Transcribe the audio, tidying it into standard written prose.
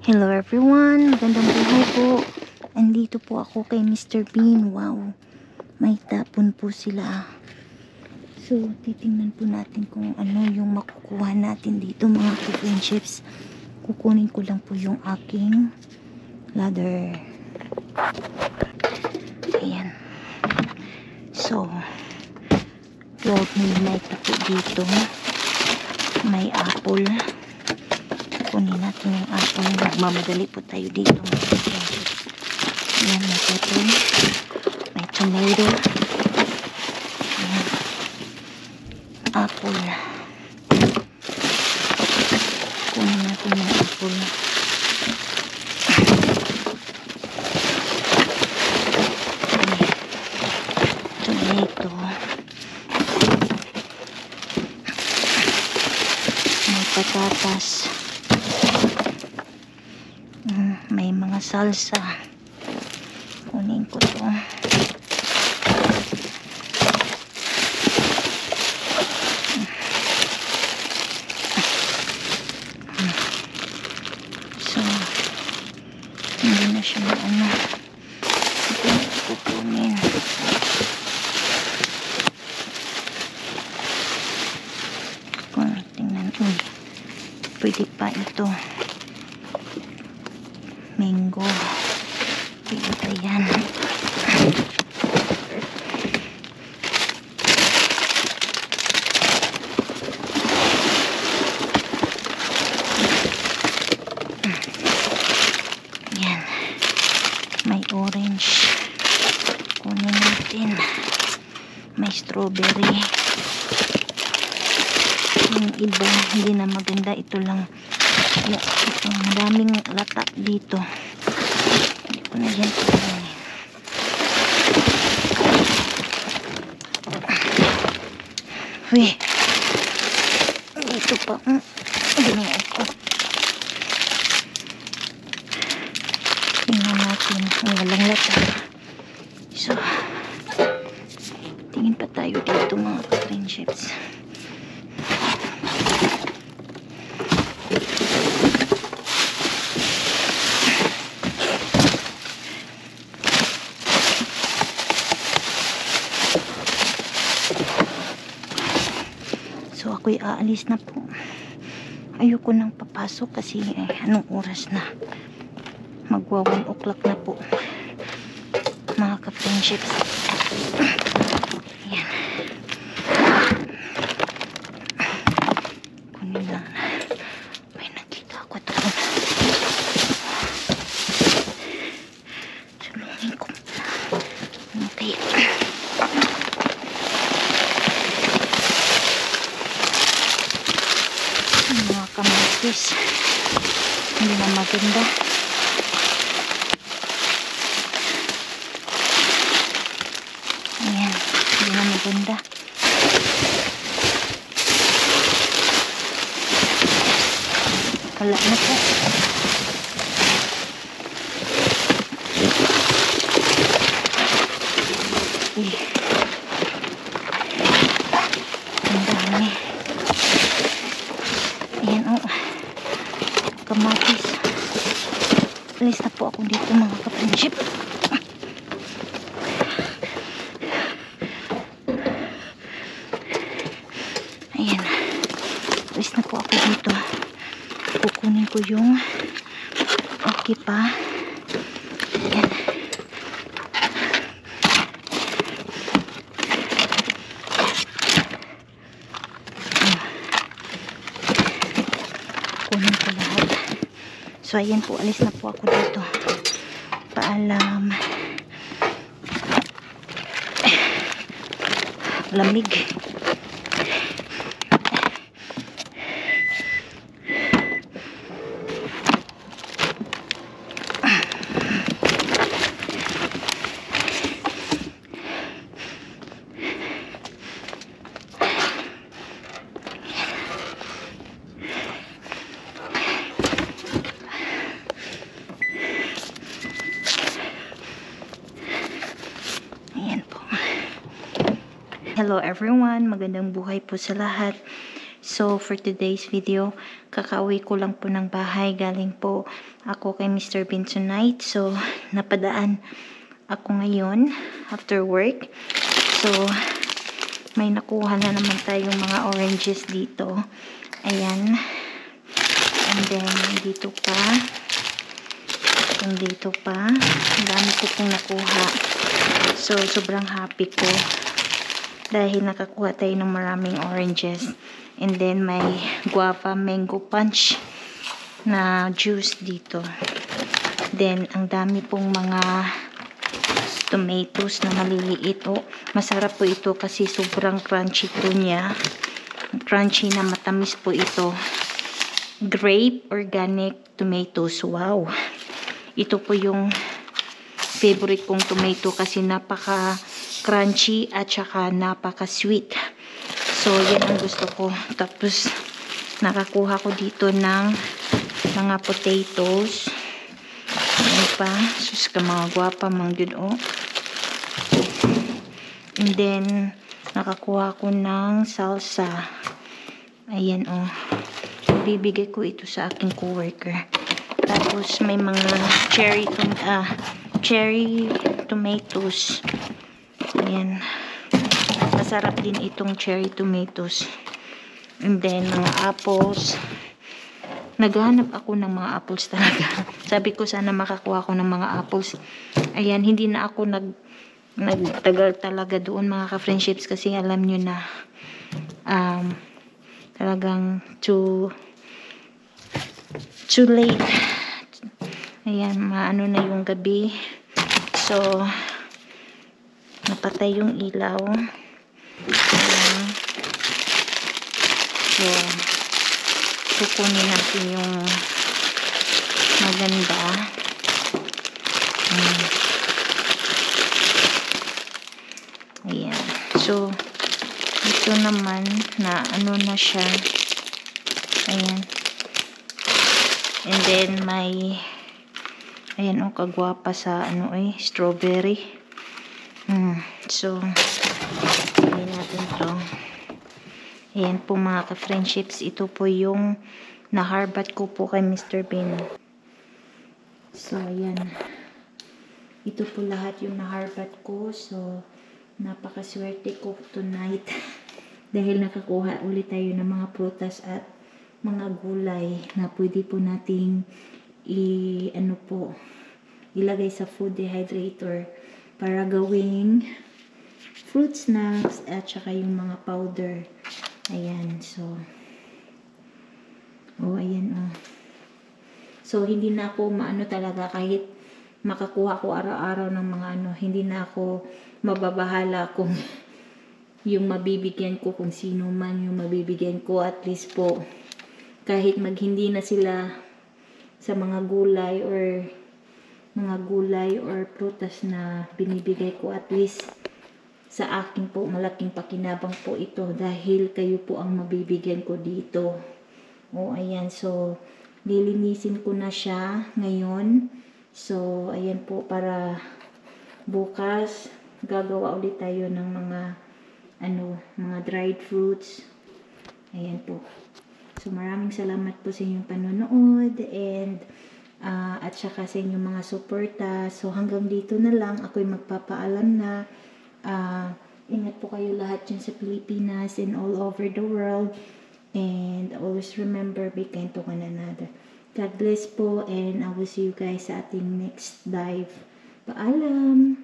Hello everyone, magandang buhay po. Andito po ako kay Mr. Bean. Wow, may tapon po sila. So, titingnan po natin kung ano yung makukuha natin dito mga friendships. Kukunin ko lang po yung aking ladder. Ayan. So, 12 midnight na po dito. May apple. Kunin natin yung apple. Magmamadali po tayo dito mga friendships. Ayan, may pepper. May tomato. Ayan. Apple. Kunin natin yung apple. Tomato. May patatas. May mga salsa. Kunin ko to. So, hindi na siya maano. Ito kukunin. Tingnan. Pwede pa ito. Mango. Pwede pa yan. Yan. May orange. Kunin natin. May strawberry. Yung iba, hindi na maganda. Ito lang. Ito, maraming lata dito. Hindi ko na yan kunin. Uy. Ito pa. Ginawa ko. Tingnan natin. Ang walang lata. So, tingin pa tayo dito mga friendships. So, ako'y aalis na po. Ayoko nang papasok kasi anong oras na? Magwa 1 o'clock na po. Mga ka-friendships. Ayan. Kunin lang na. May nakita ako doon. Sulungin ko. Okay. Mga kamatis. Hindi na maganda. Ayan. Hindi na maganda. Wala na po. Ang dami. Ayan o. Kamatis. Alis na po ako dito mga ka-friendship. Ayan. Alis na po ako dito. Kukunin ko yung okay pa. Ayan. Kunin ko lahat. So, ayan po. Alis na po ako dito. Paalam. Lamig. Hello everyone, magandang buhay po sa lahat. So for today's video, kakauwi ko lang po ng bahay. Galing po ako kay Mr. Bean tonight. So, napadaan ako ngayon after work. So, may nakuha na naman tayong mga oranges dito. Ayan. And then, dito pa. Ang dito pa. Ang dami ko pong nakuha. So, sobrang happy ko. Dahil nakakuha tayo ng maraming oranges. And then, may guava mango punch na juice dito. Then, ang dami pong mga tomatoes na maliliit. Oh, masarap po ito kasi sobrang crunchy po niya. Crunchy na matamis po ito. Grape organic tomatoes. Wow! Ito po yung favorite kong tomato kasi napaka crunchy at saka napaka sweet. So, yan ang gusto ko. Tapos, nakakuha ko dito ng mga potatoes. Ano pa? Sus ka mga guwapa, mga good, oh. And then, nakakuha ko ng salsa. Ayan, oh. Bibigay ko ito sa aking coworker. Tapos, may mga cherry tomatoes. Ayan. Masarap din itong cherry tomatoes. And then, mga apples. Naghahanap ako ng mga apples talaga. Sabi ko, sana makakuha ako ng mga apples. Ayan, hindi na ako nagtagal talaga doon, mga ka-friendships, kasi alam nyo na, talagang too late. Ayan, maano na yung gabi. So, napatay yung ilaw. Ayan. So, kukunin natin yung maganda. Ayan. So, ito naman na ano na siya. Ayan. And then, may ayan, oh, kagwapa sa ano strawberry. So, ayan natin to. Ayan po mga ka-friendships. Ito po yung naharbat ko po kay Mr. Bean. So, ayan. Ito po lahat yung naharbat ko. So, napakaswerte ko tonight. Dahil nakakuha ulit tayo ng mga prutas at mga gulay na pwede po nating ilagay sa food dehydrator para gawing fruit snacks at saka yung mga powder. Ayan, so ayan, so hindi na ako maano talaga, kahit makakuha ko araw-araw ng mga hindi na ako mababahala kung yung mabibigyan ko, kung sino man yung mabibigyan ko. At least po, kahit hindi na sila sa mga gulay or prutas na binibigay ko, at least sa akin po, malaking pakinabang po ito dahil kayo po ang mabibigyan ko dito. Ayan. So, lilinisin ko na siya ngayon. So, ayan po, para bukas gagawa ulit tayo ng mga dried fruits. Ayan po. So, maraming salamat po sa inyong panonood and at saka sa inyong mga suporta. So, hanggang dito na lang. Ako'y magpapaalam na. Ingat po kayo lahat dyan sa Pilipinas and all over the world. And always remember, be kind to one another. God bless po, and I will see you guys sa ating next dive. Paalam!